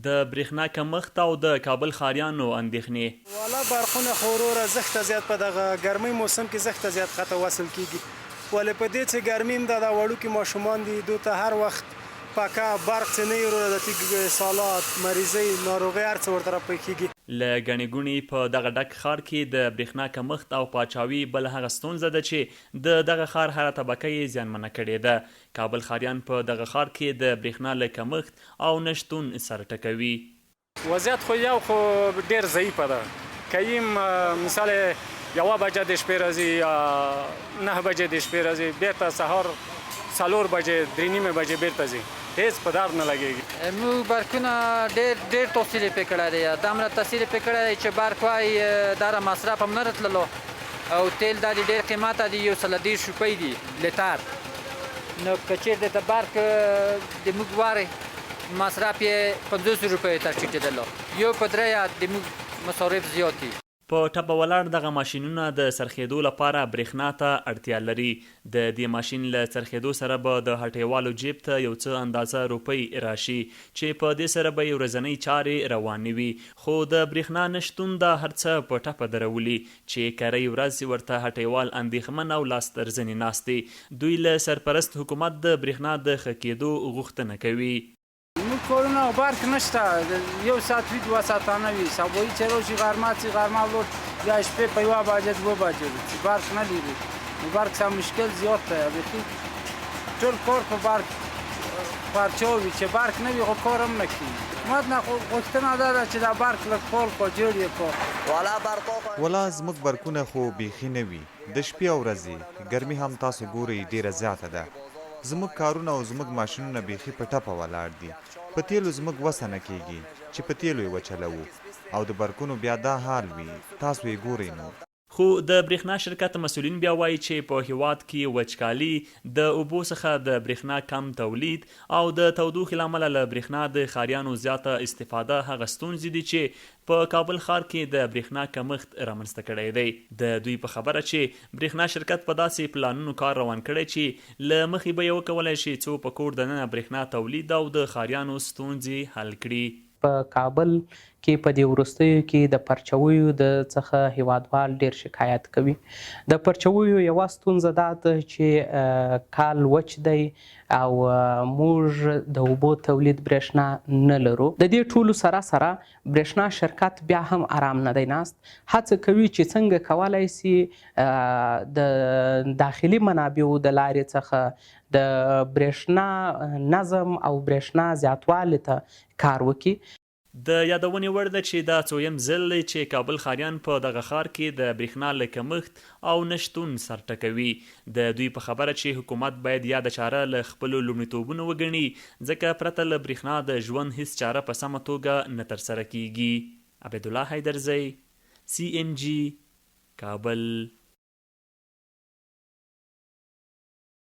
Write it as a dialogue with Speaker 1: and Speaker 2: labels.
Speaker 1: د برېښنا کمښت او د کابل ښاریانو اندېښنې.
Speaker 2: والا برقونه خو وروره زښته زیات په دغه ګرمۍ موسم کې زښته زیات خطه وصل کېږي، ولې په دې چې ګرمي هم ده، دا وړوکي ماشومان دي، دوی ته هر وخت پکه برق چې نه وي وروره د تیږ سالات، مریضۍ، ناروغۍ هر څه ورته راپېښېږي.
Speaker 1: له ګڼې ګوڼې په دغه ډک ښار کې د برېښنا کمښت او پاچاوي بل هغه ستونزه ده چې د دغه ښار هره طبقه یې زیانمنه کړې ده. کابل ښاریان په دغه ښار کې د برېښنا له کمښت او نشتون سره ټکوي.
Speaker 3: وضعیت خو یو خو ډېر ضعیفه ده. که یم مثال 1 بجه د شپې راځي یا 9 بجې د شپې راځي، بېرته سهار 4 بجې 3 بجې بېرته ځي، هیڅ په دار نه لګېږي.
Speaker 4: موږ برقونه ډېر توصیل یې پرې کړی دی، دومره تاثیر یې پرې کړی دی چې برق وایي دا را مصرف هم نه راتللو، او تیل دا ډېر قیمته دي، 130 روپۍ دي لیتر. نو که چېرته د برق د موږ وارې مصرف یې 50 روپۍ ته ټیټېدلو، یو په درې د موږ مصارف زیات دي.
Speaker 1: په ټپه ولاړ دغه ماشینونه د څرخېدو لپاره برېښنا ته اړتیا لري. د دې ماشین له څرخېدو سره به د هټیوالو جیب ته یو څه اندازه روپۍ راشي چې په دې سره به یې ورځنۍ چارې روانې وي. خو د برېښنا نشتون دا هر څه په ټپه درولي چې کرۍ ورځ ورته هټیوال اندېښمن او لاس تر زنې ناست دي. دوی له سرپرست حکومت د برېښنا د ښه کېدو غوښتنه کوي.
Speaker 5: موږ کورونه او برق نشته، 1 ساعت وي 2 ساعتانه وي، سبایی چې راشي غرمه چې غرمه ولود یا شپې په 1 بجه 2 بجې چې برق نه لري، نو برق سره مشکل زیات دی. بیخي ټول کار په برق پرچاو وي، چې برق نه وي خو کار هم نه کوي. حکومت نه غوښتنه دا ده چې دا برق لږ فعال کړو، جوړ یې کړو.
Speaker 6: ولا زموږ برقونه خو بیخي نه وي، د شپې او ورځې ګرمي هم تاسو ګورئ ډېره زیاته ده. زموږ کارونه او زموږ ماشینونه بیخي په ټپه ولاړ دي. په تیلو زموږ وسه نه کېږي چې په تیلو یې وچلوو، او د برقونو بیا دا حال وي، تاسو یې ګورئ نو.
Speaker 1: خو د برېښنا شرکت مسؤلین بیا وایي چې په هیواد کې وچکالي، د اوبو څخه د برېښنا کم تولید او د تودوخې له امله له برېښنا د ښاریانو زیاته استفاده هغه ستونزې دي چې په کابل ښار کې د برېښنا کمښت رامنځته کړی دی. د دوی په خبره چې برېښنا شرکت په داسې پلانونو کار روان کړی چې له مخې به یې وکولی شي څو په کور دننه برېښنا تولید او د ښاریانو ستونزې حل کړي.
Speaker 7: په کابل کې په دې وروستیو کې د پرچاویو د څخه هیوادوال ډیر شکایت کوي. د پرچاویو یوه ستونزه دا ده چې کال وچ دی او موږ د اوبو تولید برېښنا نه لرو. د دې ټولو سره سره برېښنا شرکت بیا هم آرام نه دی ناست، هڅه کوي چې څنګه کولی سي د داخلي منابعو د لارې څخه د برېښنا نظم او برېښنا زیاتوالي ته کار وکړي.
Speaker 1: د یادونې وړ ده چې دا څویم ځل دی چې کابل ښاریان په دغه ښار کې د برېښنا له کمښت او نشتون سر ټکوي. د دوی په خبره چې حکومت باید یاده چاره له خپلو لومړیتوبونو وګڼي، ځکه پرته له برېښنا د ژوند هیڅ چاره په سمه توګه نه ترسره کیږي. عبیدالله حیدرزی، CNG، کابل.